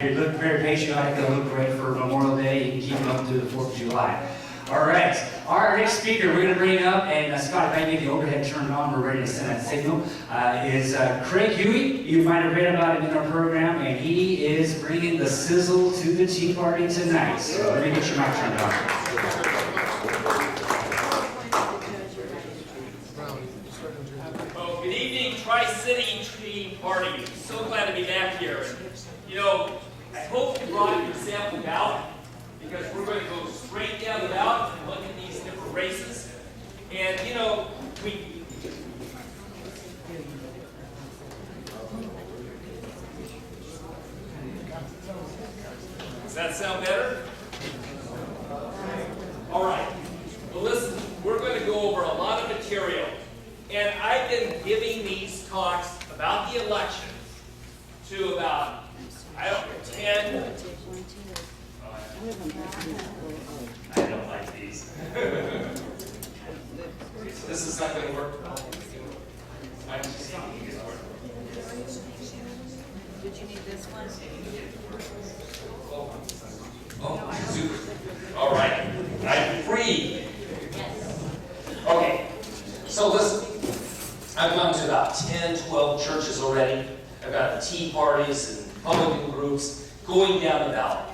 You look very patriotic, they'll look great for Memorial Day. You can keep them up to the 4th of July. All right, our next speaker we're going to bring up, and Scott, if I get the overhead turned on, we're ready to send that signal, is Craig Huey. You might have read about him in our program, and he is bringing the sizzle to the Tea Party tonight. So let me get your mic turned on. Well, good evening, Tri-City Tea Party. So glad to be back here. You know, I hope you brought your sample ballot, because we're going to go straight down the ballot and look at these different races. And, you know, does that sound better? All right. Well, listen, we're going to go over a lot of material. And I've been giving these talks about the election to about, I don't know, 10. I don't like these. This is not going to work. Did you need this one? Oh, super. All right. I'm free. Okay. So listen, I've gone to about 10, 12 churches already. I've got the tea parties and Republican groups going down the ballot.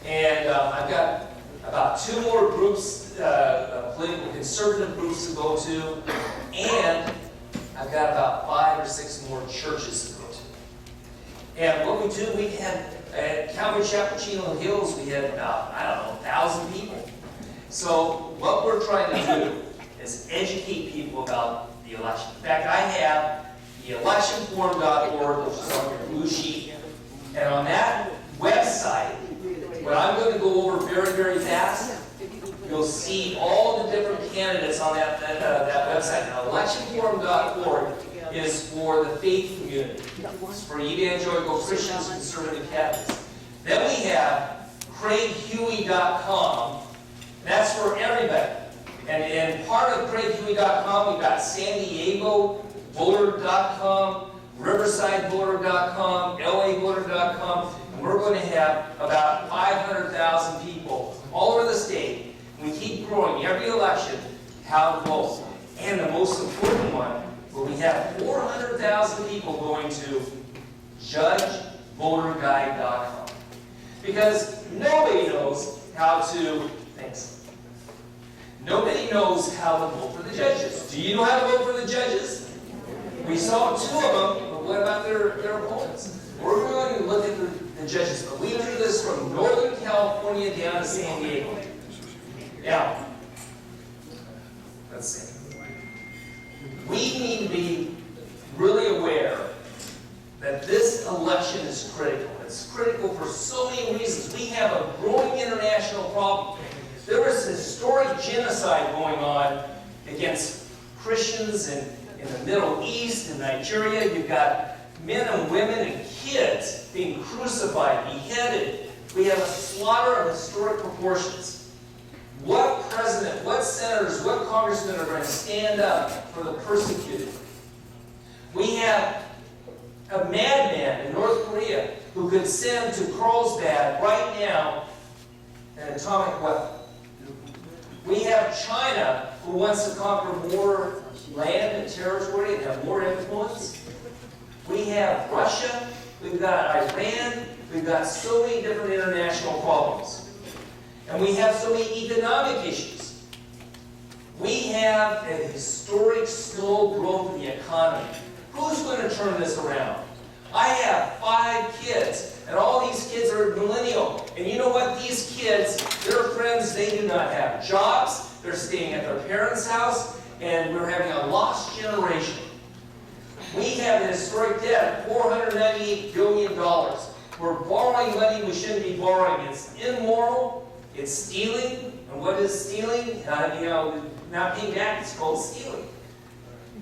And I've got about 2 more groups, political conservative groups to go to. And I've got about 5 or 6 more churches to go to. And what we do, we had, at Calvary Chapel Chino Hills, we had about, 1,000 people. So what we're trying to do is educate people about the election. In fact, I have the electionform.org, which is on your blue sheet. And on that website, what I'm going to go over very, very fast, you'll see all the different candidates on that website. Now, electionform.org is for the faith community. It's for evangelical Christians and conservative Catholics. Then we have CraigHuey.com. That's for everybody. And part of CraigHuey.com, we've got San Diego Voter.com, RiversideVoter.com, LAVoter.com, and we're going to have about 500,000 people all over the state. We keep growing every election how to vote. And the most important one, where we have 400,000 people going to JudgeVoterGuide.com. Because nobody knows how to, nobody knows how to vote for the judges. Do you know how to vote for the judges? We saw 2 of them, but what about their opponents? We're going to look at the judges, but we do this from Northern California down to San Diego. Now, let's see. We need to be really aware that this election is critical. It's critical for so many reasons. We have a growing international problem. There is historic genocide going on against Christians in the Middle East, in Nigeria. You've got men and women and kids being crucified, beheaded. We have a slaughter of historic proportions. What president, what senators, what congressmen are going to stand up for the persecuted? We have a madman in North Korea who could send to Carlsbad right now an atomic weapon. We have China, who wants to conquer more land and territory and have more influence. We have Russia, we've got Iran, we've got so many different international problems. And we have so many economic issues. We have a historic slow growth in the economy. Who's going to turn this around? I have 5 kids, and all these kids are millennial. And you know what? These kids, their friends, they do not have jobs. They're staying at their parents' house, and we're having a lost generation. We have a historic debt of $498 billion. We're borrowing money we shouldn't be borrowing. It's immoral. It's stealing. And what is stealing? Not paying back, it's called stealing.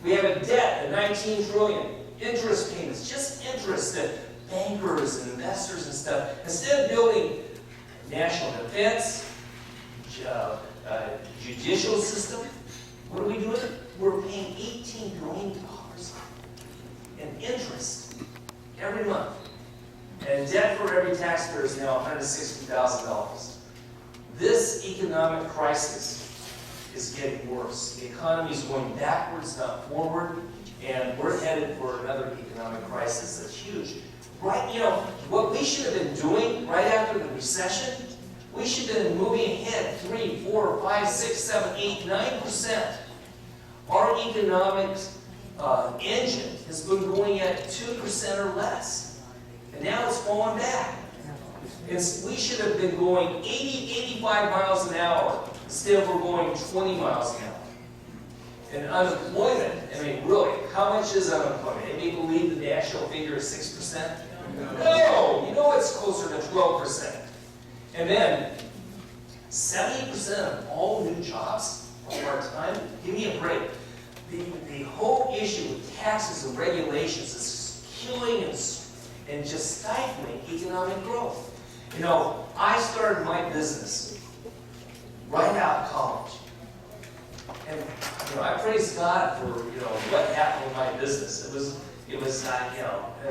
We have a debt of $19 trillion. Interest payments, just interest that bankers and investors and stuff. Instead of building national defense, judicial system, what are we doing? We're paying $18 billion in interest every month. And debt for every taxpayer is now $160,000. This economic crisis is getting worse. The economy is going backwards, not forward, and we're headed for another economic crisis that's huge. Right, what we should have been doing right after the recession, we should have been moving ahead 3, 4, 5, 6, 7, 8, 9%. Our economic engine has been going at 2% or less, and now it's falling back. We should have been going 80, 85 miles an hour. Instead, we're going 20 miles an hour. And unemployment, I mean, really, how much is unemployment? Anybody believe the national figure is 6%? No, you know it's closer to 12%. And then, 70% of all new jobs are part-time. Give me a break. The whole issue with taxes and regulations is killing and just stifling economic growth. I started my business right out of college. And I praise God for what happened with my business. It was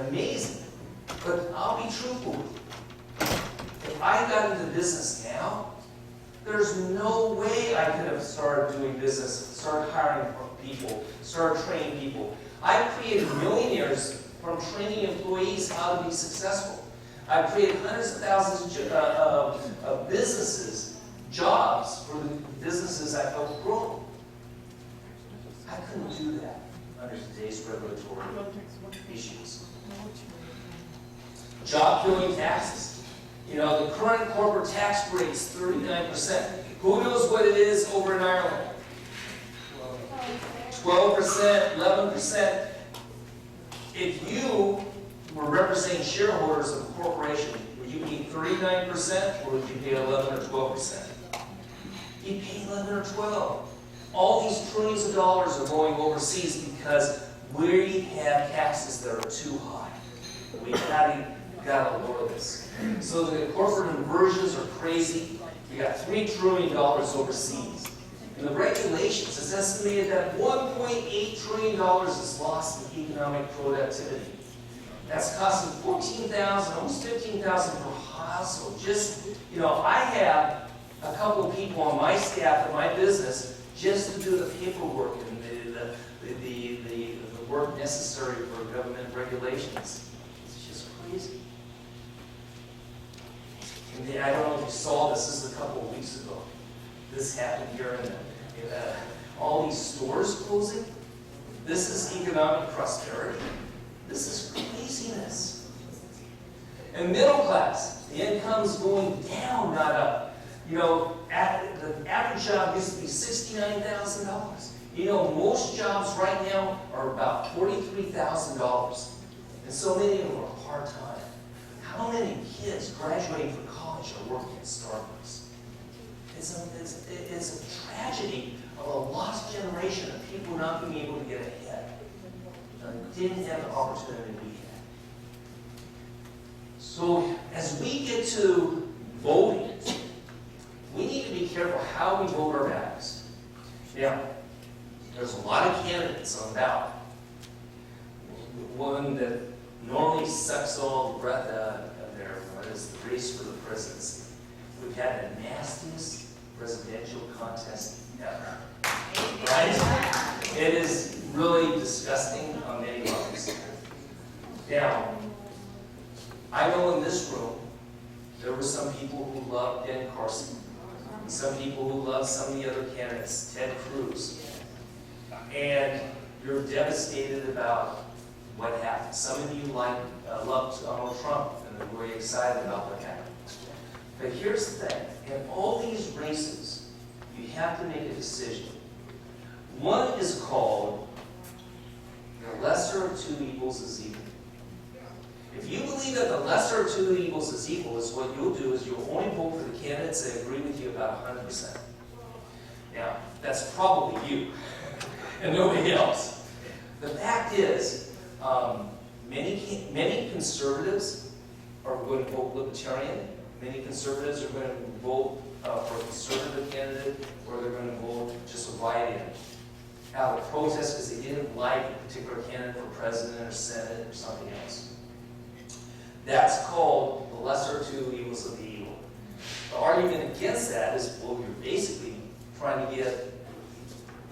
amazing. But I'll be truthful with you. If I got into business now, there's no way I could have started doing business, started hiring people, started training people. I created millionaires from training employees how to be successful. I created hundreds of thousands of businesses, jobs for the businesses I helped grow. I couldn't do that under today's regulatory issues. Job-killing taxes. The current corporate tax rate is 39%. Who knows what it is over in Ireland? 12%, 11%. If you were representing shareholders of a corporation, would you pay 39% or would you pay 11 or 12%? You pay 11 or 12. All these trillions of dollars are going overseas because we have taxes that are too high. We got to lower this. So the corporate inversions are crazy. We got $3 trillion overseas. In the regulations, it's estimated that $1.8 trillion is lost in economic productivity. That's costing $14,000, almost $15,000 per household. Just, I have a couple of people on my staff in my business just to do the paperwork and the work necessary for government regulations. It's just crazy. And I don't know if you saw this. This is a couple of weeks ago. This happened here in all these stores closing. This is economic prosperity. This is craziness. And middle class, the income's going down, not up. The average job used to be $69,000. Most jobs right now are about $43,000. And so many of them are part-time. How many kids graduating from college are working at Starbucks? It's a tragedy of a lost generation of people not being able to get ahead. Didn't have the opportunity we had. So as we get to voting, we need to be careful how we vote our ballots. Now, there's a lot of candidates on the ballot. The one that normally sucks all the breath out of everyone is the race for the presidency. We've had the nastiest presidential contest ever. Right? It is really disgusting on many levels. Now, I know in this room, there were some people who loved Ben Carson. Some people who loved some of the other candidates, Ted Cruz. And you're devastated about what happened. Some of you loved Donald Trump and are very excited about what happened. But here's the thing. In all these races, you have to make a decision. One is called the lesser of two evils is evil. If you believe that the lesser of two evils is equal, what you'll do is you'll only vote for the candidates that agree with you about 100%. Now, that's probably you and nobody else. The fact is, many conservatives are going to vote libertarian. Many conservatives are going to vote for a conservative candidate, or they're going to vote just a write-in out of protest because they didn't like a particular candidate for president or senate or something else. That's called the lesser of two evils of the evil. The argument against that is, well, you're basically trying to get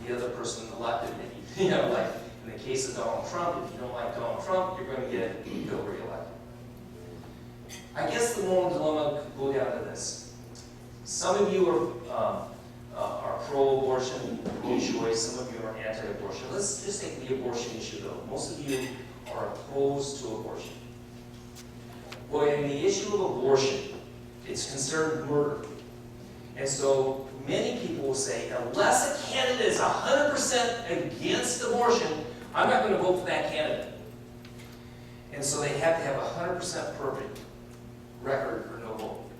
the other person elected. And you know, like in the case of Donald Trump, if you don't like Donald Trump, you're going to get Bill reelected. I guess the moral dilemma could go down to this. Some of you are pro-abortion, pro-choice. Some of you are anti-abortion. Let's just take the abortion issue, though. Most of you are opposed to abortion. Well, in the issue of abortion, it's considered murder. And so many people will say, unless a candidate is 100% against abortion, I'm not going to vote for that candidate. And so they have to have a 100% perfect record for no vote.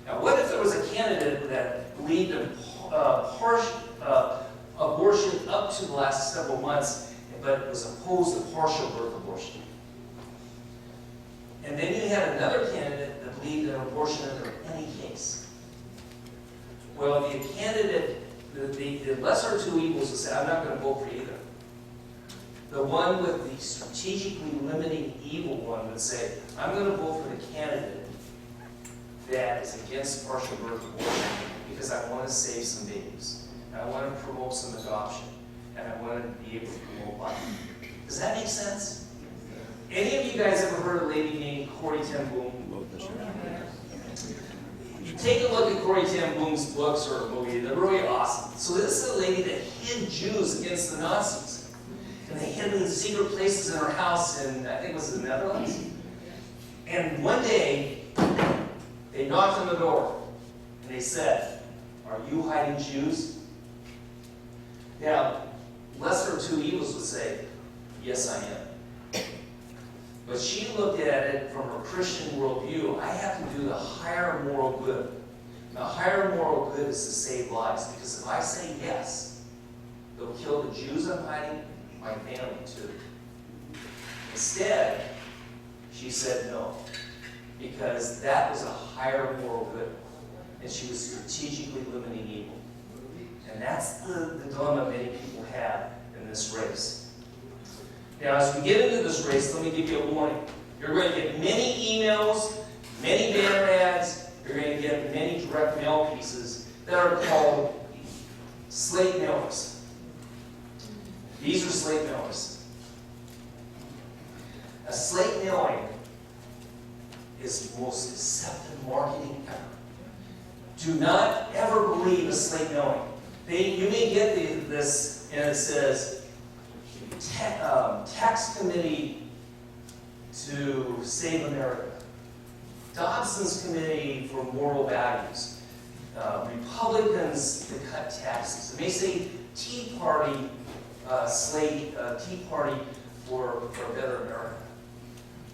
Now, what if there was a candidate that believed in abortion up to the last several months, but was opposed to partial birth abortion? And then you had another candidate that believed in abortion under any case. Well, the candidate, the lesser of two evils would say, I'm not going to vote for either. The one with the strategically limiting evil one would say, I'm going to vote for the candidate that is against partial birth abortion because I want to save some babies. And I want to promote some adoption. And I want to be able to promote life. Does that make sense? Any of you guys ever heard of a lady named Corrie ten Boom? Take a look at Corrie ten Boom's books or movie. They're really awesome. So this is a lady that hid Jews against the Nazis. And they hid them in secret places in her house in, I think it was the Netherlands. And one day, they knocked on the door. And they said, are you hiding Jews? Now, lesser of two evils would say, yes, I am. But she looked at it from her Christian worldview. I have to do the higher moral good. The higher moral good is to save lives. Because if I say yes, they'll kill the Jews I'm hiding, my family too. Instead, she said no. Because that was a higher moral good. And she was strategically limiting evil. And that's the dilemma many people have in this race. Now, as we get into this race, let me give you a warning. You're going to get many emails, many banner ads, you're going to get many direct mail pieces that are called slate mailers. These are slate mailers. A slate mailing is the most deceptive marketing ever. Do not ever believe a slate mailing. You may get this, and it says, Tax Committee to Save America, Dobson's Committee for Moral Values, Republicans to cut taxes. It may say Tea Party Tea Party for a better America.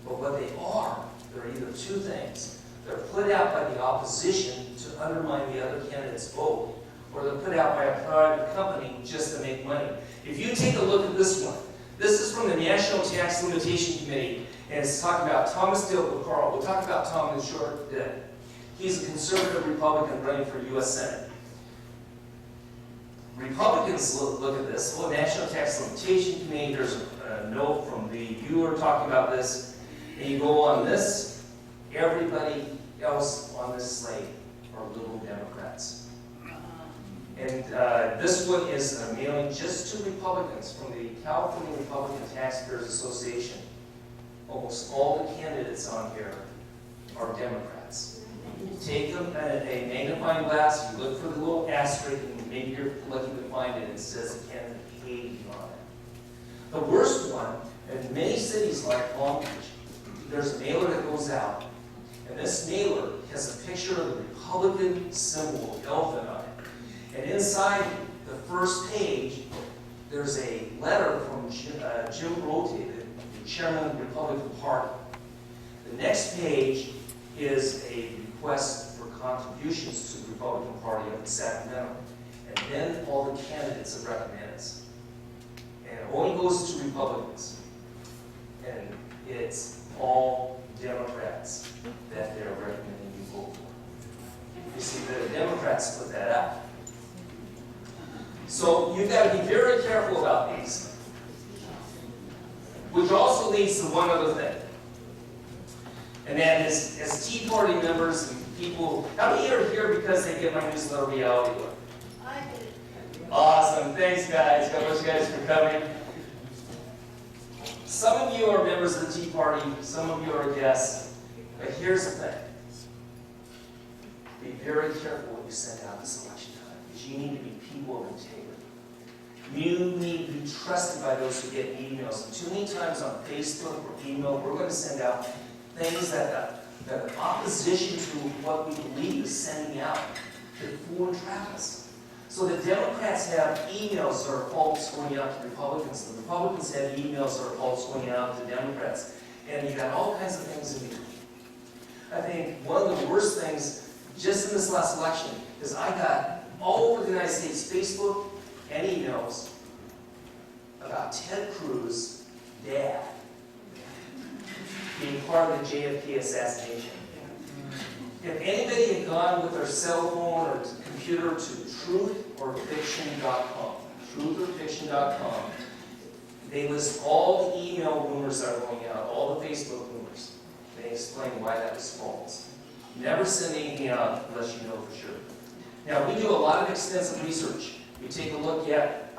But what they are, they're either two things. They're put out by the opposition to undermine the other candidate's vote, or they're put out by a private company just to make money. If you take a look at this one, this is from the National Tax Limitation Committee, and it's talking about Thomas Dale Carl. We'll talk about Tom in a short bit. He's a conservative Republican running for U.S. Senate. Republicans look at this. Well, National Tax Limitation Committee, there's a note from the viewer talking about this, and you go on this, everybody else on this slate are liberal Democrats. And this one is a mailing just to Republicans from the California Republican Taxpayers Association. Almost all the candidates on here are Democrats. You take them at a magnifying glass, you look for the little asterisk, and maybe you're lucky to find it, and it says the candidate paid on it. The worst one, in many cities like Long Beach, there's a mailer that goes out, and this mailer has a picture of the Republican symbol, elephant on it. And inside the first page, there's a letter from Jim Rote, the chairman of the Republican Party. The next page is a request for contributions to the Republican Party up in Sacramento. And then all the candidates have recommended. And it only goes to Republicans. And it's all Democrats that they're recommending you vote for. You see, the Democrats put that out. So you've got to be very careful about these. Which also leads to one other thing. And then as Tea Party members and people, how many are here because they get my newsletter Reality Look? I did. Awesome, thanks guys, God bless you guys for coming. Some of you are members of the Tea Party, some of you are guests, but here's the thing. Be very careful what you send out this election time, because you need to be people of integrity. You need to be trusted by those who get emails. And too many times on Facebook or email, we're going to send out things that are opposition to what we believe is sending out to fool and trap us. So the Democrats have emails that are false going out to Republicans. The Republicans have emails that are false going out to Democrats. And you got all kinds of things in between. I think one of the worst things just in this last election is I got all over the United States Facebook and emails about Ted Cruz's dad being part of the JFK assassination. If anybody had gone with their cell phone or computer to trutherfiction.com, trutherfiction.com, they list all the email rumors that are going out, all the Facebook rumors. They explain why that was false. Never send anything out unless you know for sure. Now, we do a lot of extensive research. We take a look at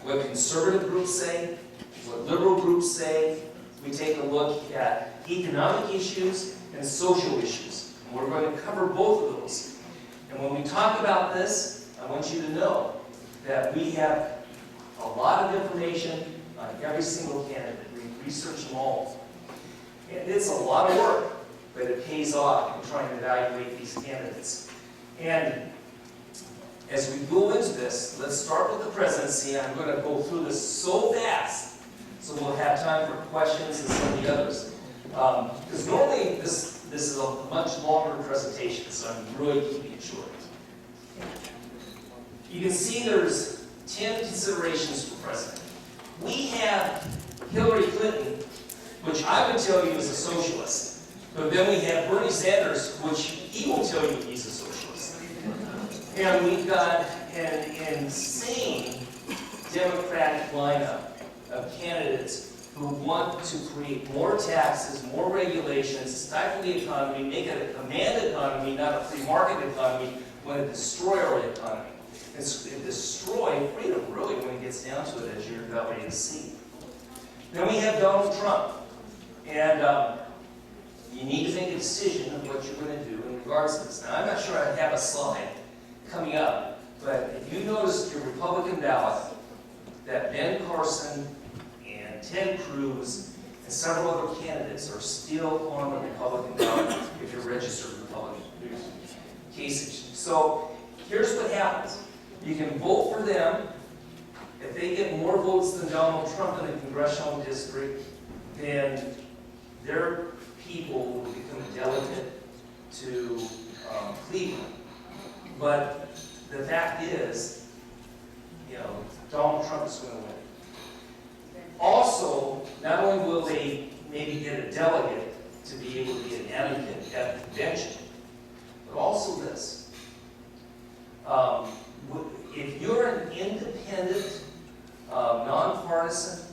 what conservative groups say, what liberal groups say. We take a look at economic issues and social issues. And we're going to cover both of those. And when we talk about this, I want you to know that we have a lot of information on every single candidate. We research them all. And it's a lot of work, but it pays off in trying to evaluate these candidates. And as we go into this, let's start with the presidency. I'm going to go through this so fast, so we'll have time for questions and some of the others. Because normally this is a much longer presentation, so I'm really keeping it short. You can see there's 10 considerations for president. We have Hillary Clinton, which I would tell you is a socialist. But then we have Bernie Sanders, which he will tell you he's a socialist. And we've got an insane Democratic lineup of candidates who want to create more taxes, more regulations, stifle the economy, make it a command economy, not a free market economy, want to destroy our economy. And destroy freedom, really, when it gets down to it, as you're about ready to see. Then we have Donald Trump. And you need to make a decision of what you're going to do in regards to this. Now, I'm not sure I have a slide coming up, but if you notice your Republican ballot, that Ben Carson and Ted Cruz and several other candidates are still on the Republican ballot if you're registered Republican. So here's what happens. You can vote for them. If they get more votes than Donald Trump in the congressional district, then their people will become a delegate to Cleveland. But the fact is, Donald Trump is going to win. Also, not only will they maybe get a delegate to be able to be an advocate at the convention, but also this. If you're an independent, nonpartisan,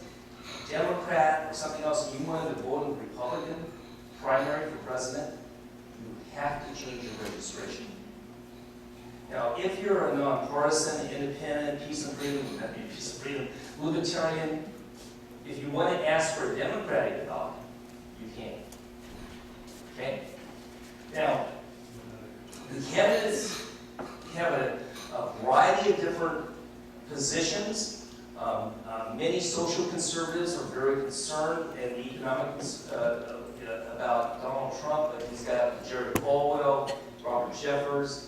Democrat, or something else, and you wanted to vote in the Republican primary for president, you have to change your registration. Now, if you're a nonpartisan, independent, peace and freedom, libertarian, if you want to ask for a Democratic ballot, you can. Okay? Now, the candidates have a variety of different positions. Many social conservatives are very concerned in the economics about Donald Trump. But he's got Jerry Falwell, Robert Jeffers.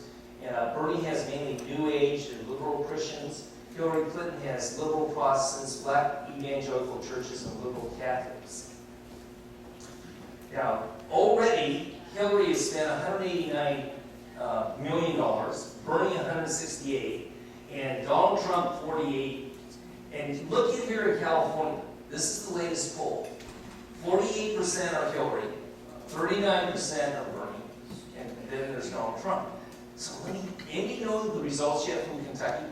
Bernie has mainly New Age and liberal Christians. Hillary Clinton has liberal Protestants, black evangelical churches, and liberal Catholics. Now, already, Hillary has spent $189 million, Bernie $168, and Donald Trump $48. And look at here in California. This is the latest poll. 48% are Hillary, 39% are Bernie, and then there's Donald Trump. So anybody know the results yet from Kentucky?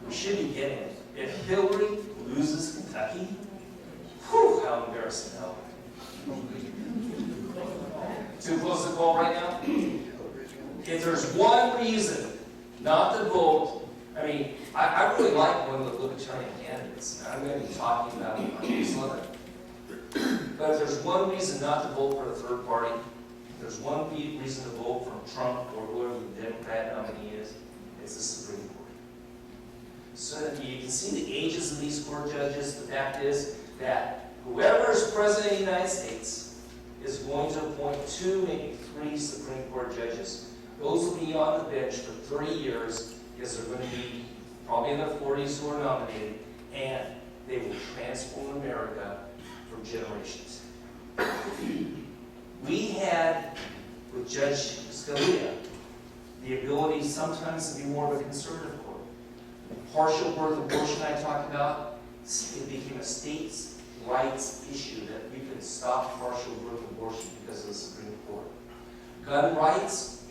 We should be getting it. If Hillary loses Kentucky, whew, how embarrassing that would be. Too close to call right now? If there's one reason not to vote, I mean, I really like when we look at Libertarian candidates. I'm going to be talking about it on newsletter. But if there's one reason not to vote for a third party, if there's one reason to vote for Trump or whoever the Democrat nominee is, it's the Supreme Court. So you can see the ages of these court judges. The fact is that whoever is president of the United States is going to appoint 2, maybe 3 Supreme Court judges. Those will be on the bench for 30 years because they're going to be probably in their 40s who are nominated, and they will transform America for generations. We had, with Judge Scalia, the ability sometimes to be more of a conservative court. Partial birth abortion I talked about, it became a states' rights issue that we could stop partial birth abortion because of the Supreme Court. Gun rights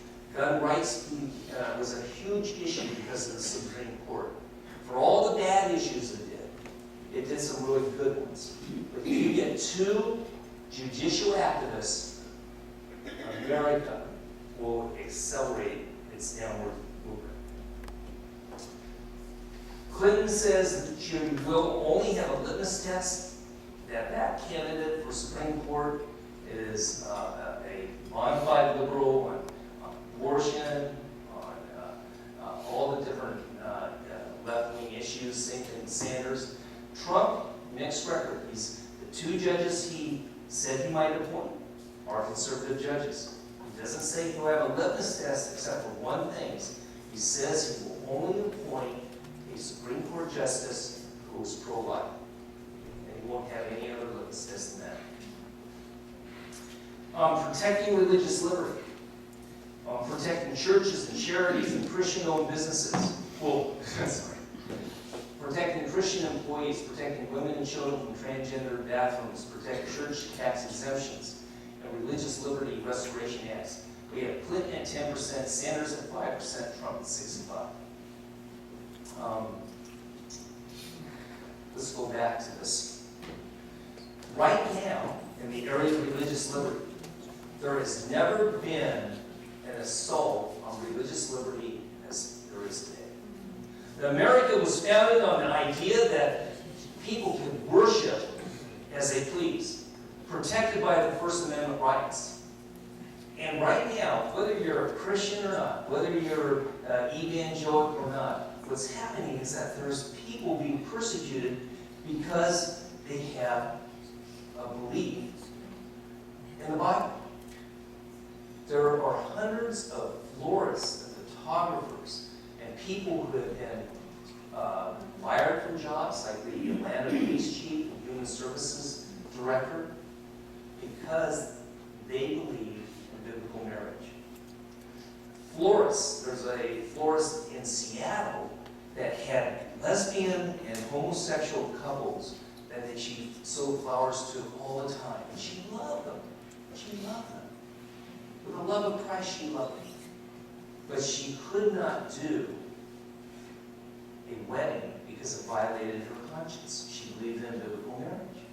was a huge issue because of the Supreme Court. For all the bad issues it did some really good ones. But if you get 2 judicial activists, America will accelerate its downward movement. Clinton says that you will only have a litmus test, that candidate for Supreme Court is a bona fide liberal on abortion, on all the different left-wing issues, same thing with Sanders. Trump, mixed record. The 2 judges he said he might appoint are conservative judges. He doesn't say he'll have a litmus test except for one thing. He says he will only appoint a Supreme Court justice who is pro-life. And he won't have any other litmus test than that. Protecting religious liberty. Protecting churches and charities and Christian-owned businesses. Well, sorry. Protecting Christian employees, protecting women and children from transgender bathrooms, protect church tax exemptions, and religious liberty restoration acts. We have Clinton at 10%, Sanders at 5%, Trump at 65%. Let's go back to this. Right now, in the area of religious liberty, there has never been an assault on religious liberty as there is today. America was founded on the idea that people can worship as they please, protected by the First Amendment rights. And right now, whether you're a Christian or not, whether you're evangelical or not, what's happening is that there's people being persecuted because they have a belief in the Bible. There are hundreds of florists and photographers and people who have been fired from jobs, like the Atlanta police chief and human services director, because they believe in biblical marriage. Florists, there's a florist in Seattle that had lesbian and homosexual couples that she sold flowers to all the time. And she loved them. She loved them. With the love of Christ, she loved them. But she could not do a wedding because it violated her conscience. She believed in biblical marriage.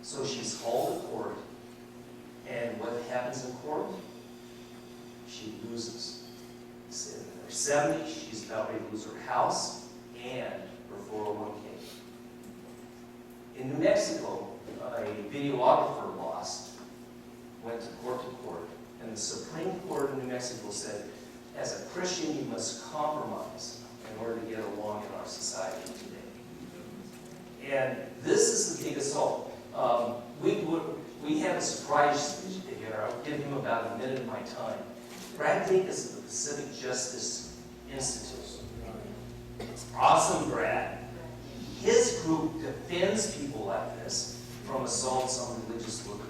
So she's hauled to court, and what happens in court? She loses. In her 70s, she's about ready to lose her house and her 401k. In New Mexico, a videographer went to court, and the Supreme Court in New Mexico said, as a Christian, you must compromise in order to get along in our society today. And this is the big assault. We have a surprise here. I'll give him about a minute of my time. Brad Dacus of the Pacific Justice Institute. Awesome, Brad. His group defends people like this from assaults on religious liberty.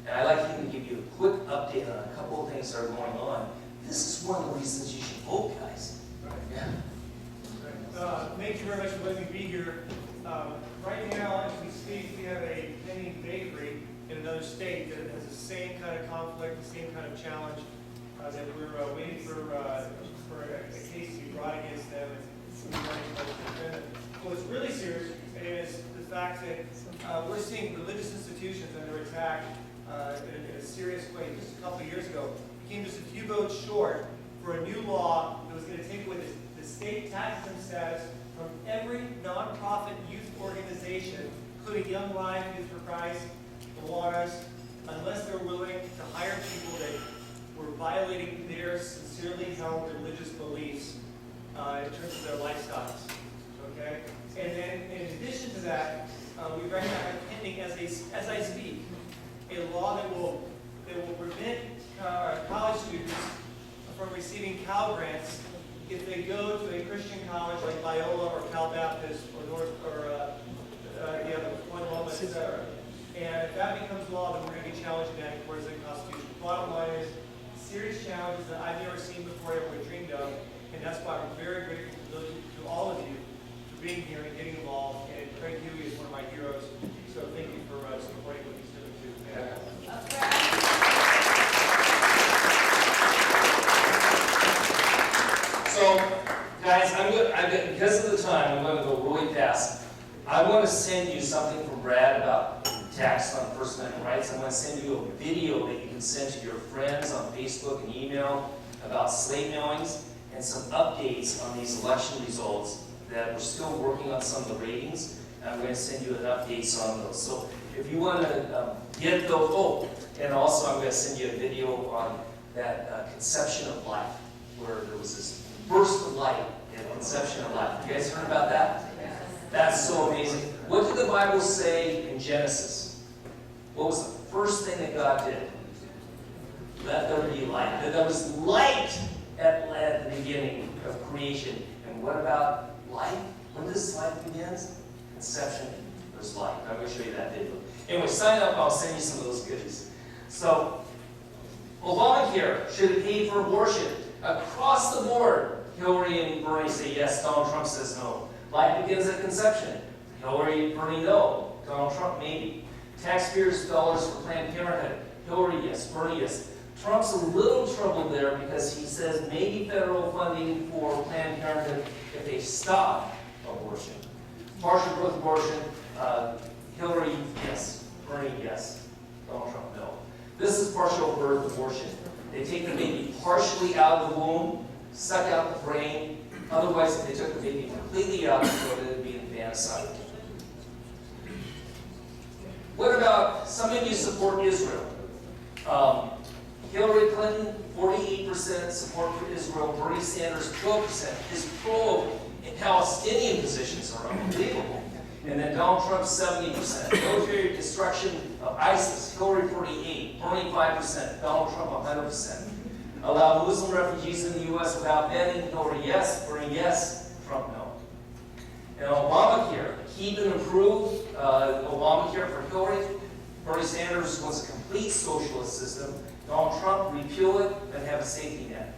And I'd like him to give you a quick update on a couple of things that are going on. This is one of the reasons you should vote, guys. Right. Yeah. Thank you very much for letting me be here. Right now, as we speak, we have a pending bakery in another state that has the same kind of conflict, the same kind of challenge that we're waiting for a case to be brought against them. And what's really serious is the fact that we're seeing religious institutions under attack in a serious way just a couple of years ago, became just a few votes short for a new law that was going to take away the state tax exempt status from every nonprofit youth organization, including Young Life, Youth for Christ, the Waters, unless they're willing to hire people that were violating their sincerely held religious beliefs in terms of their lifestyles. Okay? And then, in addition to that, we right now have pending, as I speak, a law that will prevent college students from receiving Cal grants if they go to a Christian college like Biola or Cal Baptist or North or the other one, Loma, etc. And if that becomes law, then we're going to be challenging that in court as a constitution. Bottom line is, serious challenges that I've never seen before, ever dreamed of, and that's why I'm very grateful to all of you for being here and getting involved. And Craig Huey is one of my heroes, so thank you for supporting what he's doing too. So, guys, because of the time, I'm going to go really fast. I want to send you something from Brad about tax on First Amendment rights. I'm going to send you a video that you can send to your friends on Facebook and email about slate mailings and some updates on these election results that we're still working on some of the ratings. I'm going to send you an updates on those. So if you want to get those, and also I'm going to send you a video on that conception of life, where there was this burst of light in the conception of life. You guys heard about that? That's so amazing. What did the Bible say in Genesis? What was the first thing that God did? Let there be light. That there was light at the beginning of creation. And what about life? When this life begins? Conception. There's light. I'm going to show you that video. Anyway, sign up. I'll send you some of those goodies. So, Obamacare should have paid for abortion. Across the board, Hillary and Bernie say yes. Donald Trump says no. Life begins at conception. Hillary, Bernie, no. Donald Trump, maybe. Taxpayers' dollars for Planned Parenthood. Hillary, yes. Bernie, yes. Trump's a little troubled there because he says maybe federal funding for Planned Parenthood if they stop abortion. Partial birth abortion, Hillary, yes. Bernie, yes. Donald Trump, no. This is partial birth abortion. They take the baby partially out of the womb, suck out the brain. Otherwise, if they took the baby completely out, it would be infanticide. What about, some of you support Israel. Hillary Clinton, 48% support for Israel. Bernie Sanders, 12%. His pro-Palestinian positions are unbelievable. And then Donald Trump, 70%. Military destruction of ISIS, Hillary 48%, Bernie 5%, Donald Trump 100%. Allow Muslim refugees in the U.S. without vetting, Hillary yes, Bernie yes, Trump no. And Obamacare, keep and improve Obamacare for Hillary. Bernie Sanders wants a complete socialist system. Donald Trump, repeal it and have a safety net.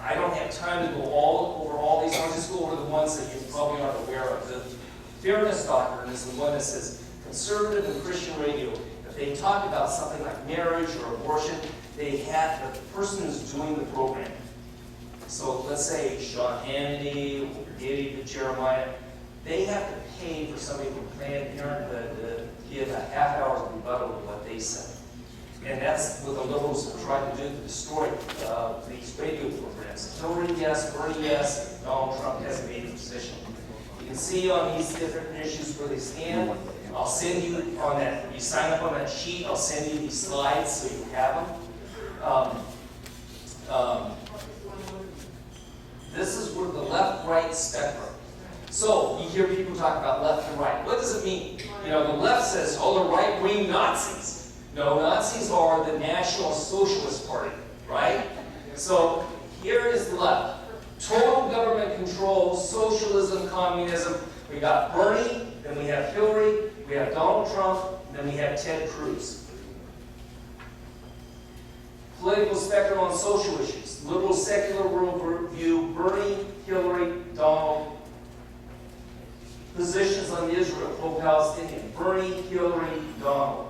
I don't have time to go over all these. I'll just go over the ones that you probably aren't aware of. The fairness doctrine is the one that says conservative and Christian radio. If they talk about something like marriage or abortion, they have the person who's doing the program. So let's say Sean Hannity or David Jeremiah, they have to pay for somebody from Planned Parenthood to give a half-hour rebuttal to what they said. And that's what the liberals have tried to do to destroy these radio programs. Hillary yes, Bernie yes, Donald Trump has made a position. You can see on these different issues where they stand. I'll send you on that, you sign up on that sheet, I'll send you these slides so you have them. This is where the left-right spectrum. So, you hear people talk about left and right. What does it mean? You know, the left says, oh, the right-wing Nazis. No, Nazis are the National Socialist Party, right? So, here is the left. Total government control, socialism, communism. We got Bernie, then we have Hillary, we have Donald Trump, and then we have Ted Cruz. Political spectrum on social issues. Liberal secular worldview, Bernie, Hillary, Donald. Positions on Israel, pro-Palestinian, Bernie, Hillary, Donald.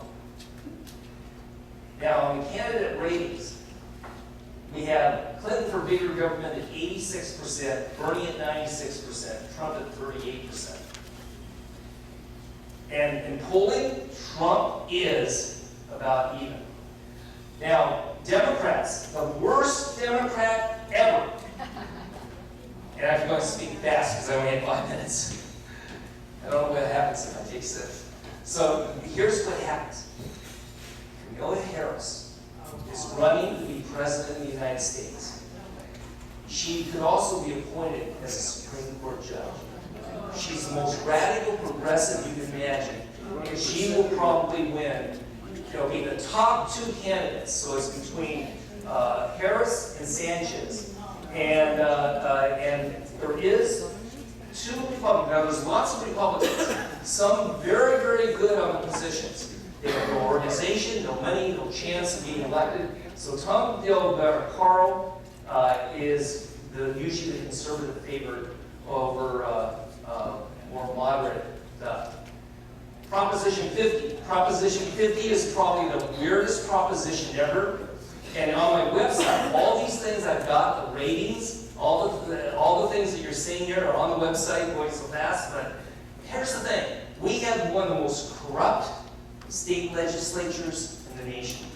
Now, on the candidate ratings, we have Clinton for bigger government at 86%, Bernie at 96%, Trump at 38%. And in polling, Trump is about even. Now, Democrats, the worst Democrat ever. And I'm going to speak fast because I only have 5 minutes. I don't know what happens if I take 6. So here's what happens. Kamala Harris is running to be president of the United States. She could also be appointed as a Supreme Court judge. She's the most radical progressive you can imagine. And she will probably win. There'll be the top 2 candidates. So it's between Harris and Sanchez. And there is 2 Republicans. Now there's lots of Republicans. Some very, very good on the positions. They have no organization, no money, no chance of being elected. So Tom Carl is usually the conservative favorite over more moderate stuff. Proposition 50. Proposition 50 is probably the weirdest proposition ever. And on my website, all these things I've got, the ratings, all the things that you're seeing here are on the website, going so fast. But here's the thing. We have one of the most corrupt state legislatures in the nation.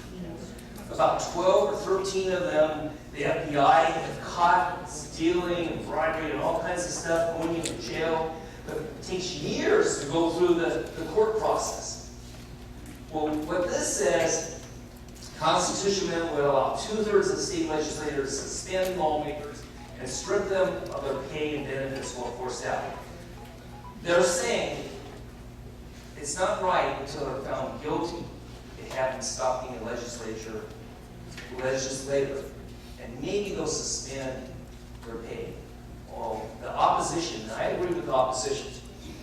About 12 or 13 of them, the FBI have caught stealing and bribery and all kinds of stuff, going into jail. But it takes years to go through the court process. Well, what this says, Constitution Amendment would allow 2/3 of the state legislators to suspend lawmakers and strip them of their pay and benefits while forced out. They're saying it's not right until they're found guilty. They haven't stopped being a legislator, and maybe they'll suspend their pay. Well, the opposition, and I agree with the opposition,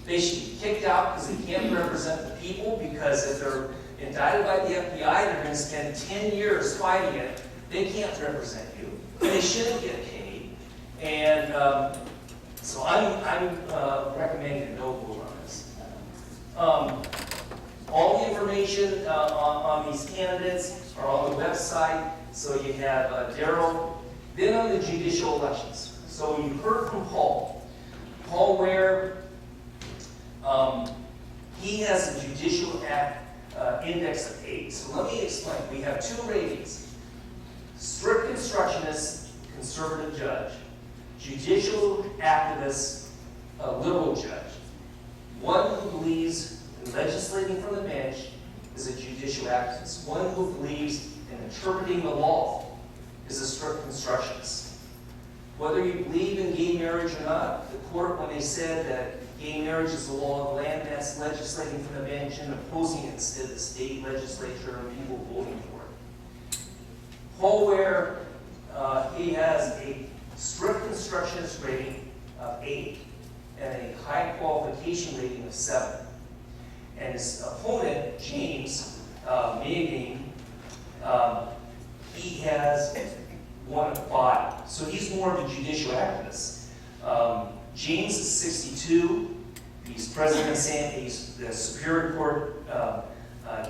they should be kicked out because they can't represent the people, because if they're indicted by the FBI, they're going to spend 10 years fighting it. They can't represent you. They shouldn't get paid. And so I'm recommending a no vote on this. All the information on these candidates are on the website. So you have Daryl. Then on the judicial elections. So you heard from Paul. Paul Ware, he has a judicial index of 8. So let me explain. We have 2 ratings. Strict constructionist, conservative judge. Judicial activist, liberal judge. One who believes in legislating from the bench is a judicial activist. One who believes in interpreting the law is a strict constructionist. Whether you believe in gay marriage or not, the court, when they said that gay marriage is the law of the land, that's legislating from the bench and opposing it instead of the state legislature and people voting for it. Paul Ware, he has a strict constructionist rating of 8 and a high qualification rating of 7. And his opponent, James Maying, he has 1 of 5. So he's more of a judicial activist. James is 62. He's president of he's the Superior Court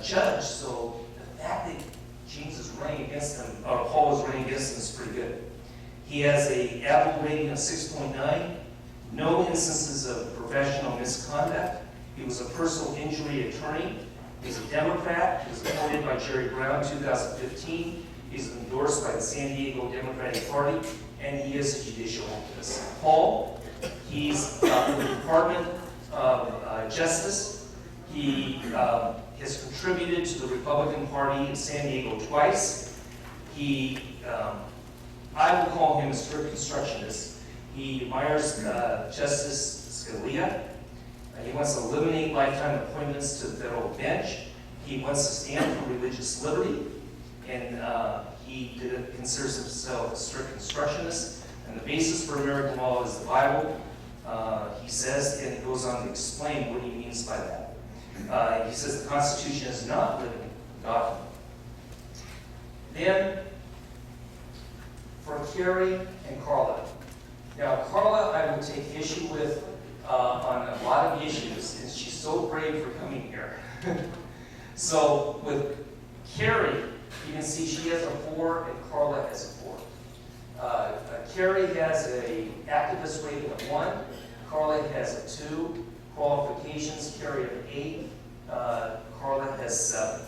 judge. So the fact that James is running against him, or Paul is running against him, is pretty good. He has a Apple rating of 6.9. No instances of professional misconduct. He was a personal injury attorney. He's a Democrat. He was appointed by Jerry Brown in 2015. He's endorsed by the San Diego Democratic Party, and he is a judicial activist. Paul, he's in the Department of Justice. He has contributed to the Republican Party in San Diego twice. I will call him a strict constructionist. He admires Justice Scalia. He wants to eliminate lifetime appointments to the federal bench. He wants to stand for religious liberty. And he considers himself a strict constructionist. And the basis for American law is the Bible. He says, and he goes on to explain what he means by that. He says the Constitution is not living God. Then, for Carrie and Carla. Now, Carla, I would take issue with on a lot of issues, and she's so brave for coming here. So, with Carrie, you can see she has a 4 and Carla has a 4. Carrie has an activist rating of 1. Carla has a 2. Qualifications, Carrie an 8. Carla has 7.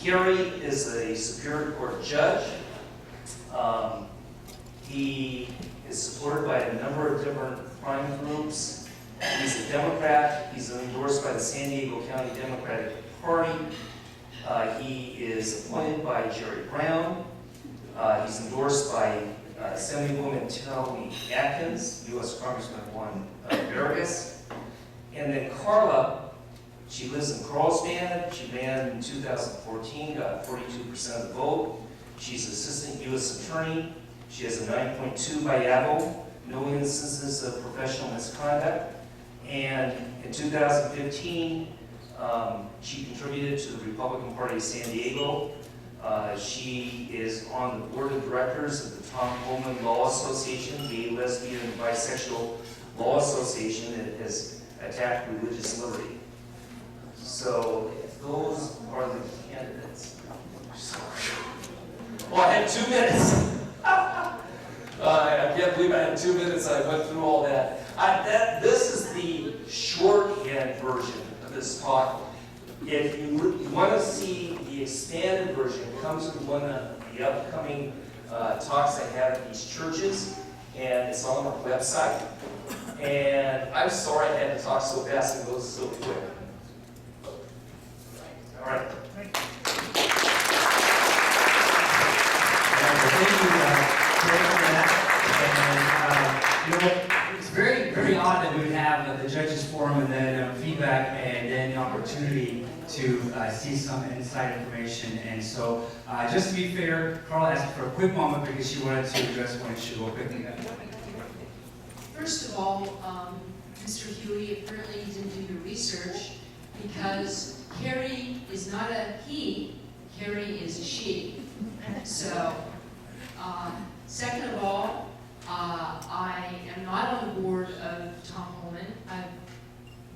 Kerry is a Superior Court judge. He is supported by a number of different crime groups. He's a Democrat. He's endorsed by the San Diego County Democratic Party. He is appointed by Jerry Brown. He's endorsed by Assemblywoman Tony Atkins, U.S. Congressman Juan Vargas. And then Carla, she lives in Carlsbad. She ran in 2014, got 42% of the vote. She's Assistant U.S. Attorney. She has a 9.2 by Yavo, no instances of professional misconduct. And in 2015, she contributed to the Republican Party of San Diego. She is on the board of directors of the Tom Coleman Law Association, Gay, Lesbian, and Bisexual Law Association that has attacked religious liberty. So those are the candidates. Well, I had 2 minutes. I can't believe I had 2 minutes. I went through all that. This is the shorthand version of this talk. If you want to see the expanded version, come to one of the upcoming talks I have at these churches, and it's on our website. And I'm sorry I had to talk so fast and go so quick. All right. Thank you, Craig, for that. And, you know, it's very, very odd that we would have the judges forum and then feedback and then the opportunity to see some inside information. And so, just to be fair, Carla asked for a quick moment because she wanted to address one issue real quickly. First of all, Mr. Huey, apparently you didn't do your research because Carrie is not a he, Carrie is a she. So, second of all, I am not on the board of Tom Coleman. I'm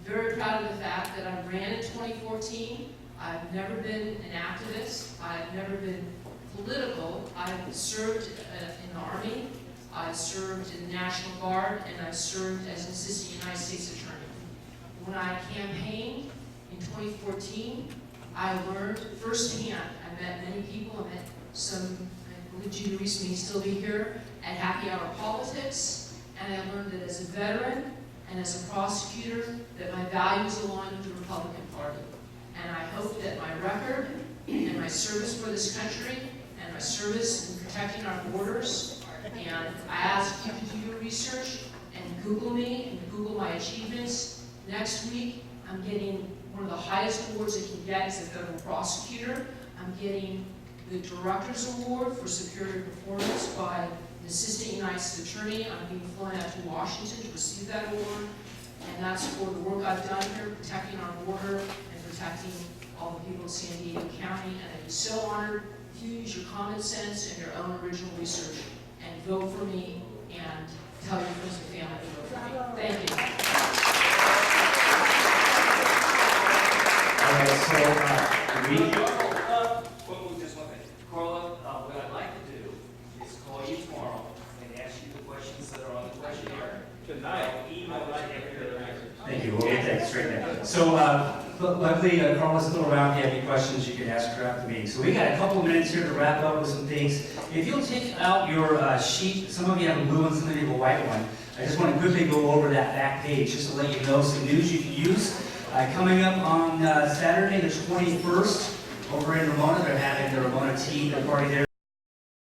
very proud of the fact that I ran in 2014. I've never been an activist. I've never been political. I've served in the Army. I served in the National Guard, and I served as an Assistant United States Attorney. When I campaigned in 2014, I learned firsthand. I met many people. I met some, I believe Gina Reese may still be here, at Happy Hour Politics, and I learned that as a veteran and as a prosecutor, that my values align with the Republican Party. And I hope that my record and my service for this country and my service in protecting our borders, and I ask you to do your research and Google me and Google my achievements. Next week, I'm getting one of the highest awards I can get as a federal prosecutor. I'm getting the Director's Award for Superior Performance by an Assistant United States Attorney. I'm being flown out to Washington to receive that award. And that's for the work I've done here, protecting our border and protecting all the people of San Diego County. And I'd be so honored if you use your common sense and your own original research and vote for me and tell your friends and family to vote for me. Thank you. All right, so Just one thing. Carla, what I'd like to do is call you tomorrow and ask you the questions that are on the questionnaire. Tonight, email like every other answer. thank you. We'll get that straight there. So, luckily, Carla's still around. If you have any questions, you can ask her after the meeting. So we got a couple of minutes here to wrap up with some things. If you'll take out your sheet, some of you have a blue one, some of you have a white one. I just want to quickly go over that back page just to let you know some news you can use. Coming up on Saturday, the 21st, over in Ramona, they're having the Ramona Tea party there.